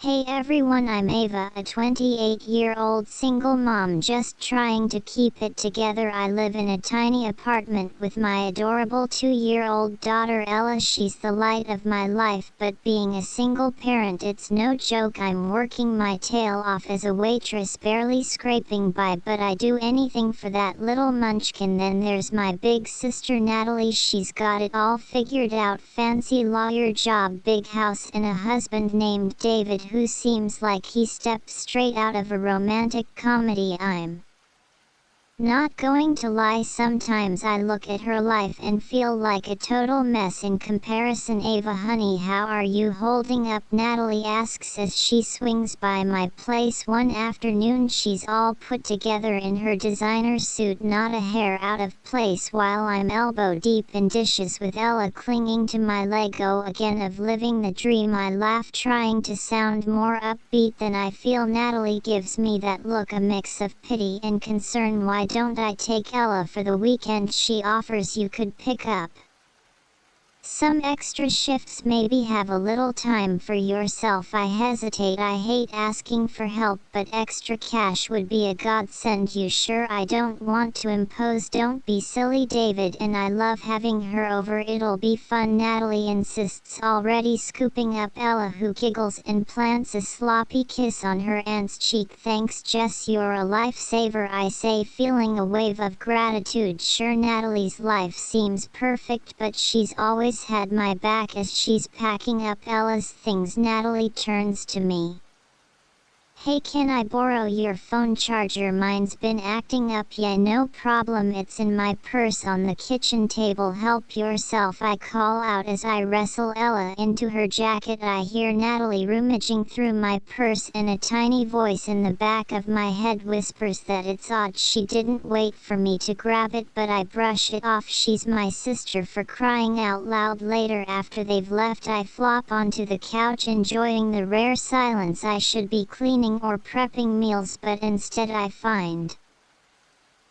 Hey everyone, I'm Ava, a 28-year-old single mom just trying to keep it together. I live in a tiny apartment with my adorable 2-year-old daughter Ella. She's the light of my life, but being a single parent, it's no joke. I'm working my tail off as a waitress, barely scraping by, but I do anything for that little munchkin. Then there's my big sister Natalie. She's got it all figured out, fancy lawyer job, big house, and a husband named David who seems like he stepped straight out of a romantic comedy. I'm not going to lie, sometimes I look at her life and feel like a total mess in comparison. Ava honey, how are you holding up? Natalie asks as she swings by my place one afternoon. She's all put together in her designer suit, not a hair out of place, while I'm elbow deep in dishes with Ella clinging to my leg. Go again of living the dream. I laugh, trying to sound more upbeat than I feel. Natalie gives me that look, a mix of pity and concern. Why don't I take Ella for the weekend? She offers. You could pick up some extra shifts, maybe have a little time for yourself. I hesitate. I hate asking for help, but extra cash would be a godsend. You sure? I don't want to impose. Don't be silly, David and I love having her over. It'll be fun, Natalie insists, already scooping up Ella, who giggles and plants a sloppy kiss on her aunt's cheek. Thanks Jess, you're a lifesaver, I say, feeling a wave of gratitude. Sure, Natalie's life seems perfect, but she's always had my back. As she's packing up Ella's things, Natalie turns to me. Hey, can I borrow your phone charger? Mine's been acting up. Yeah, no problem, it's in my purse on the kitchen table. Help yourself, I call out as I wrestle Ella into her jacket. I hear Natalie rummaging through my purse, and a tiny voice in the back of my head whispers that it's odd she didn't wait for me to grab it, but I brush it off. She's my sister, for crying out loud. Later, after they've left, I flop onto the couch, enjoying the rare silence. I should be cleaning or prepping meals, but instead I find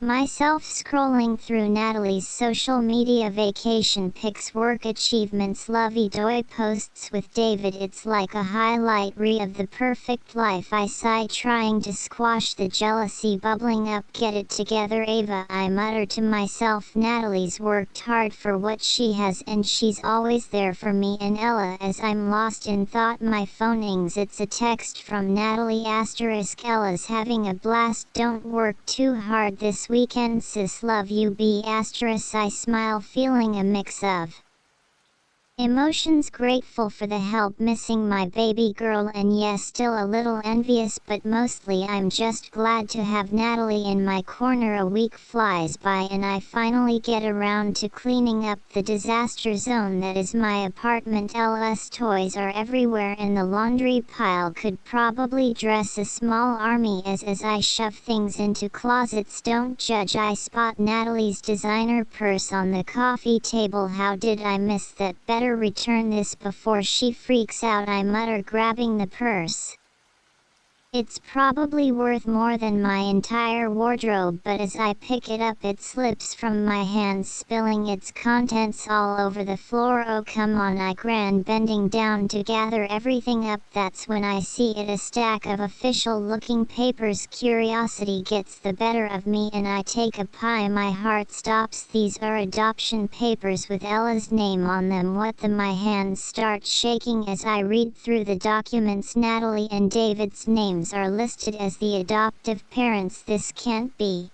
myself scrolling through Natalie's social media, vacation pics, work achievements, lovey-dovey posts with David. It's like a highlight reel of the perfect life. I sigh, trying to squash the jealousy bubbling up. Get it together, Ava, I mutter to myself. Natalie's worked hard for what she has, and she's always there for me and Ella. As I'm lost in thought, my phone rings. It's a text from Natalie. Ella's having a blast. Don't work too hard this weekend, sis, love you. I smile, feeling a mix of emotions, grateful for the help, missing my baby girl, and yes, still a little envious, but mostly I'm just glad to have Natalie in my corner. A week flies by and I finally get around to cleaning up the disaster zone that is my apartment. Ella's toys are everywhere and the laundry pile could probably dress a small army. As I shove things into closets, don't judge, I spot Natalie's designer purse on the coffee table. How did I miss that? Better return this before she freaks out, I mutter, grabbing the purse. It's probably worth more than my entire wardrobe, but as I pick it up it slips from my hands, spilling its contents all over the floor. Oh come on, I grin, bending down to gather everything up. That's when I see it, a stack of official looking papers. Curiosity gets the better of me and I take a pie. My heart stops. These are adoption papers with Ella's name on them. What the? My hands start shaking as I read through the documents. Natalie and David's names are listed as the adoptive parents. This can't be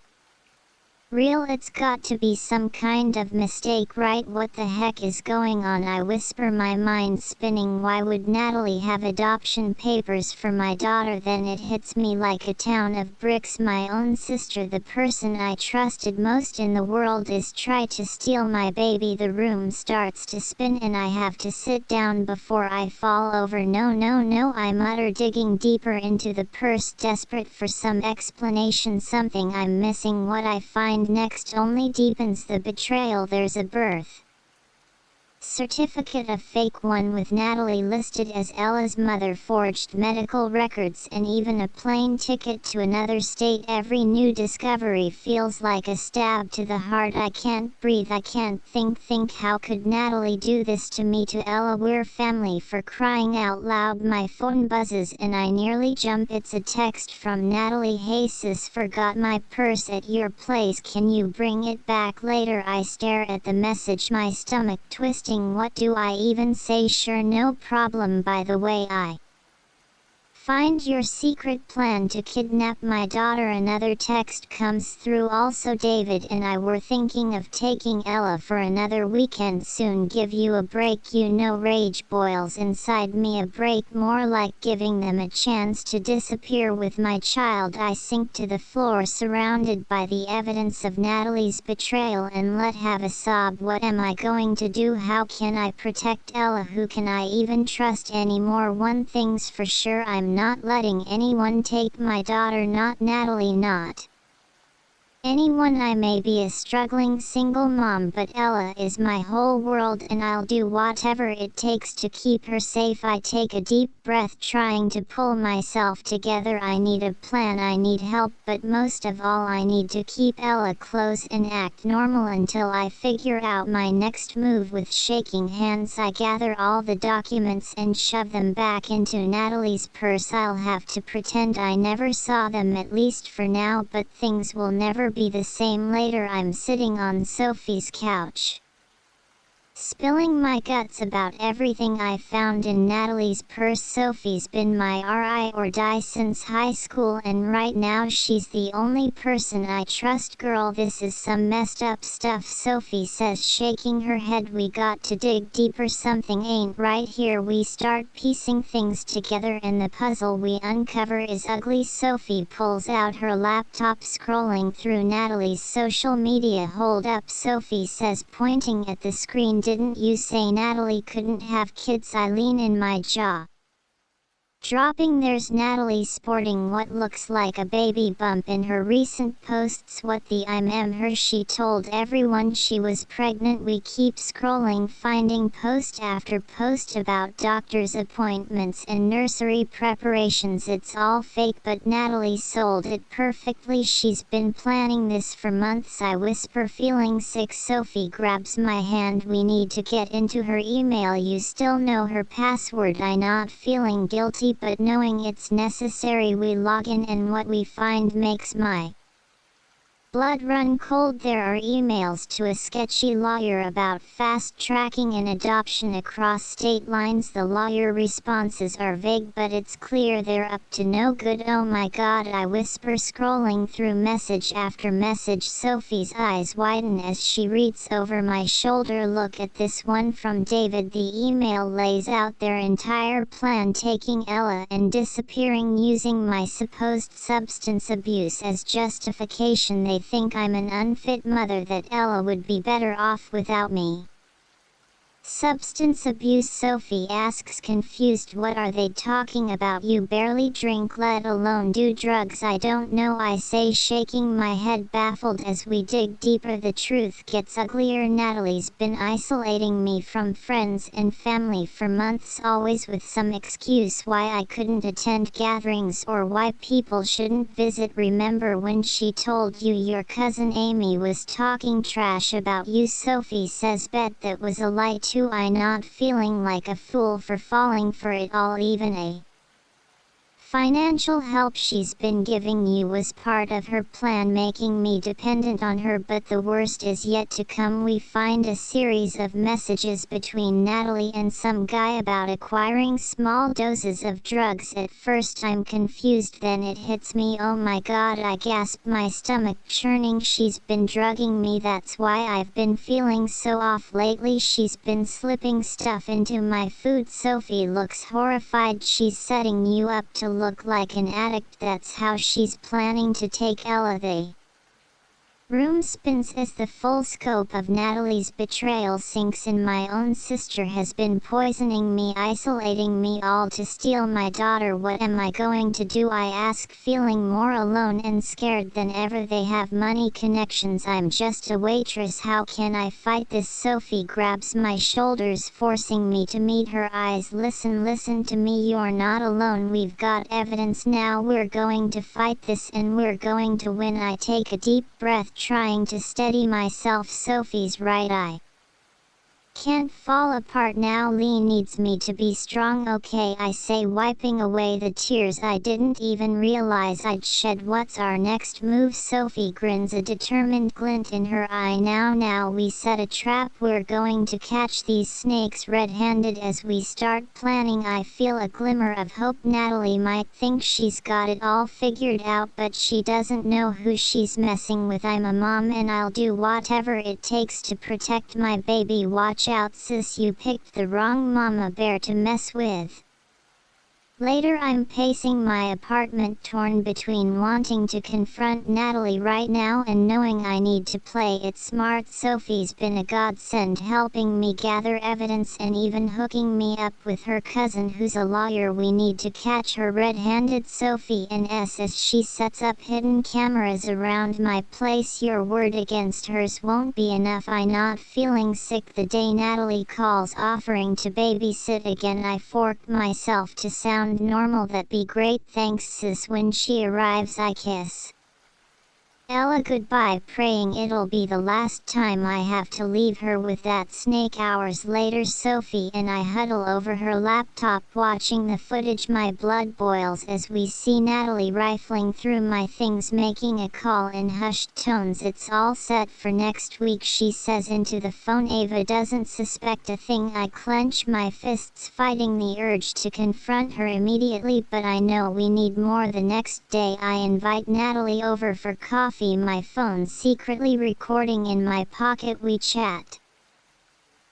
real. It's got to be some kind of mistake, right? What the heck is going on? I whisper, my mind spinning. Why would Natalie have adoption papers for my daughter? Then it hits me like a ton of bricks. My own sister, the person I trusted most in the world, is trying to steal my baby. The room starts to spin and I have to sit down before I fall over. No, no, no, I mutter, digging deeper into the purse, desperate for some explanation. Something I'm missing. What I find next only deepens the betrayal. There's a birth certificate, a fake one with Natalie listed as Ella's mother, forged medical records, and even a plane ticket to another state. Every new discovery feels like a stab to the heart. I can't breathe, I can't think. How could Natalie do this to me, to Ella? We're family, for crying out loud. My phone buzzes and I nearly jump. It's a text from Natalie. Hey sis, forgot my purse at your place, can you bring it back later? I stare at the message, my stomach twisting. What do I even say? Sure, no problem. By the way, I find your secret plan to kidnap my daughter. Another text comes through. Also, David and I were thinking of taking Ella for another weekend soon. Give you a break. You know, rage boils inside me. A break, more like giving them a chance to disappear with my child. I sink to the floor, surrounded by the evidence of Natalie's betrayal, and let have a sob. What am I going to do? How can I protect Ella? Who can I even trust anymore? One thing's for sure, I'm not letting anyone take my daughter. Not Natalie, not anyone. I may be a struggling single mom, but Ella is my whole world, and I'll do whatever it takes to keep her safe. I take a deep breath, trying to pull myself together. I need a plan, I need help, but most of all I need to keep Ella close and act normal until I figure out my next move. With shaking hands I gather all the documents and shove them back into Natalie's purse. I'll have to pretend I never saw them, at least for now, but things will never be the same later. I'm sitting on Sophie's couch, spilling my guts about everything I found in Natalie's purse. Sophie's been my RI or die since high school, and right now she's the only person I trust. Girl, this is some messed up stuff, Sophie says, shaking her head. We got to dig deeper, something ain't right here. We start piecing things together, and the puzzle we uncover is ugly. Sophie pulls out her laptop, scrolling through Natalie's social media. Hold up, Sophie says, pointing at the screen. Didn't you say Natalie couldn't have kids? I lean in, my jaw dropping. There's Natalie sporting what looks like a baby bump in her recent posts. What the I'm her? She told everyone she was pregnant. We keep scrolling, finding post after post about doctor's appointments and nursery preparations. It's all fake, but Natalie sold it perfectly. She's been planning this for months. I whisper, feeling sick. Sophie grabs my hand. We need to get into her email. You still know her password? I nod, feeling guilty but knowing it's necessary. We log in, and what we find makes my blood run cold. There are emails to a sketchy lawyer about fast-tracking an adoption across state lines. The lawyer responses are vague, but it's clear they're up to no good. Oh my god, I whisper, scrolling through message after message. Sophie's eyes widen as she reads over my shoulder. Look at this one from David. The email lays out their entire plan, taking Ella and disappearing, using my supposed substance abuse as justification. They think I'm an unfit mother, that Ella would be better off without me. Substance abuse? Sophie asks, confused. What are they talking about? You barely drink, let alone do drugs. I don't know, I say, shaking my head, baffled. As we dig deeper, the truth gets uglier. Natalie's been isolating me from friends and family for months, always with some excuse why I couldn't attend gatherings or why people shouldn't visit. Remember when she told you your cousin Amy was talking trash about you? Sophie says, bet that was a lie too. I nod, feeling like a fool for falling for it all. Even a financial help she's been giving you was part of her plan, making me dependent on her. But the worst is yet to come. We find a series of messages between Natalie and some guy about acquiring small doses of drugs. At first I'm confused, then it hits me. Oh my god, I gasp, my stomach churning. She's been drugging me, that's why I've been feeling so off lately. She's been slipping stuff into my food. Sophie looks horrified. She's setting you up to look like an addict. That's how she's planning to take Ella. They Room spins as the full scope of Natalie's betrayal sinks in. My own sister has been poisoning me, isolating me, all to steal my daughter. What am I going to do? I ask, feeling more alone and scared than ever. They have money connections, I'm just a waitress. How can I fight this? Sophie grabs my shoulders, forcing me to meet her eyes. Listen to me, you're not alone. We've got evidence now. We're going to fight this and we're going to win. I take a deep breath, trying to steady myself. Sophie's right, I can't fall apart now. Lee needs me to be strong. Okay, I say, wiping away the tears I didn't even realize I'd shed. What's our next move? Sophie grins, a determined glint in her eye. Now we set a trap. We're going to catch these snakes red-handed. As we start planning, I feel a glimmer of hope. Natalie might think she's got it all figured out, but she doesn't know who she's messing with. I'm a mom and I'll do whatever it takes to protect my baby. Watch out, sis, you picked the wrong mama bear to mess with. Later, I'm pacing my apartment, torn between wanting to confront Natalie right now and knowing I need to play it smart. Sophie's been a godsend, helping me gather evidence and even hooking me up with her cousin who's a lawyer. We need to catch her red-handed. Sophie and S as she sets up hidden cameras around my place. Your word against hers won't be enough. I'm not feeling sick the day Natalie calls offering to babysit again. I fork myself to sound normal. That be great, thanks sis. When she arrives, I kiss Ella goodbye, praying it'll be the last time I have to leave her with that snake. Hours later, Sophie and I huddle over her laptop watching the footage. My blood boils as we see Natalie rifling through my things, making a call in hushed tones. It's all set for next week, she says into the phone. Ava doesn't suspect a thing. I clench my fists, fighting the urge to confront her immediately, but I know we need more. The next day, I invite Natalie over for coffee, my phone secretly recording in my pocket. We chat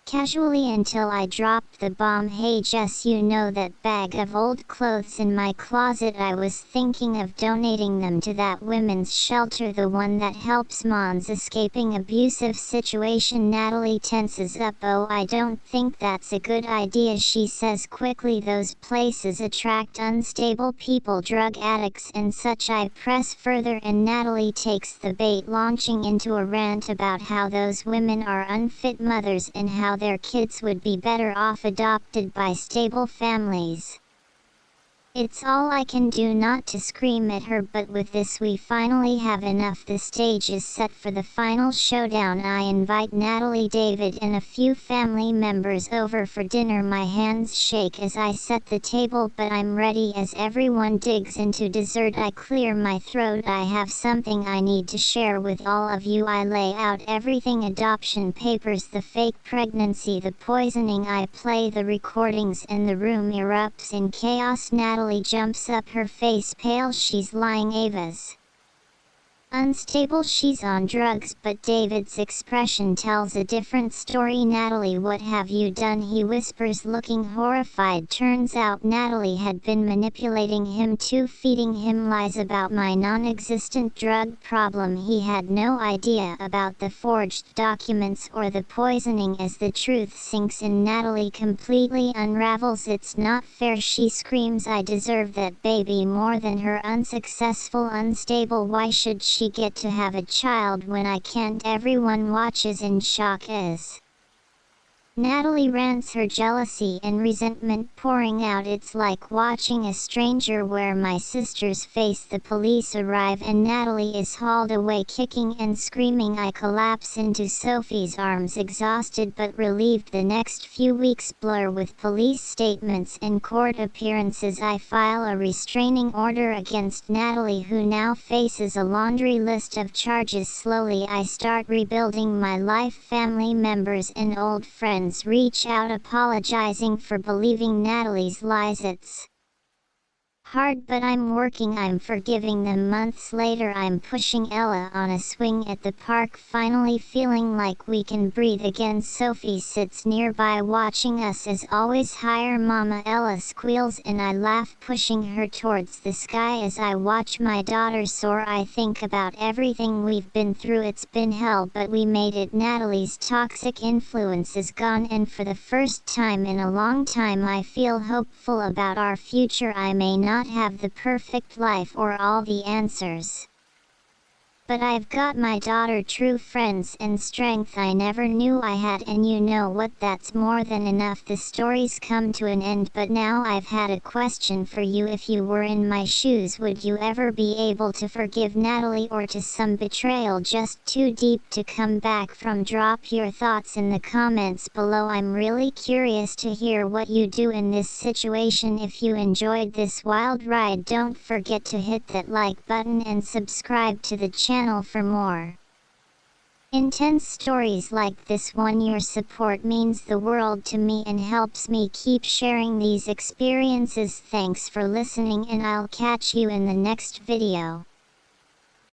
casually until I dropped the bomb. Hey Jess, you know that bag of old clothes in my closet? I was thinking of donating them to that women's shelter, the one that helps moms escaping abusive situation. Natalie tenses up. Oh, I don't think that's a good idea, she says quickly. Those places attract unstable people, drug addicts and such. I press further and Natalie takes the bait, launching into a rant about how those women are unfit mothers and how their kids would be better off adopted by stable families. It's all I can do not to scream at her, but with this we finally have enough. The stage is set for the final showdown. I invite Natalie, David and a few family members over for dinner. My hands shake as I set the table, but I'm ready as everyone digs into dessert. I clear my throat. I have something I need to share with all of you. I lay out everything: adoption papers, the fake pregnancy, the poisoning. I play the recordings and the room erupts in chaos. Natalie jumps up, her face pale. She's lying. Ava's unstable, she's on drugs, but David's expression tells a different story. Natalie, what have you done? He whispers, looking horrified. Turns out Natalie had been manipulating him too, feeding him lies about my non-existent drug problem. He had no idea about the forged documents or the poisoning. As the truth sinks in, Natalie completely unravels. It's not fair, she screams. I deserve that baby more than her. Unsuccessful, unstable. Why should she get to have a child when I can't? Everyone watches in shock as Natalie rants, her jealousy and resentment pouring out. It's like watching a stranger wear my sister's face. The police arrive and Natalie is hauled away, kicking and screaming. I collapse into Sophie's arms, exhausted but relieved. The next few weeks blur with police statements and court appearances. I file a restraining order against Natalie, who now faces a laundry list of charges. Slowly I start rebuilding my life. Family members and old friends reach out, apologizing for believing Natalie's lies. It's hard, but I'm working. I'm forgiving them. Months later, I'm pushing Ella on a swing at the park, finally feeling like we can breathe again. Sophie sits nearby watching us as always. Higher mama, Ella squeals, and I laugh, pushing her towards the sky as I watch my daughter soar. I think about everything we've been through. It's been hell, but we made it. Natalie's toxic influence is gone, and for the first time in a long time I feel hopeful about our future. I may not have the perfect life or all the answers, but I've got my daughter, true friends, and strength I never knew I had, and you know what? That's more than enough. The stories come to an end, but now I've had a question for you. If you were in my shoes, would you ever be able to forgive Natalie, or to some betrayal just too deep to come back from? Drop your thoughts in the comments below. I'm really curious to hear what you do in this situation. If you enjoyed this wild ride, don't forget to hit that like button and subscribe to the channel for more intense stories like this one. Your support means the world to me and helps me keep sharing these experiences. Thanks for listening, and I'll catch you in the next video.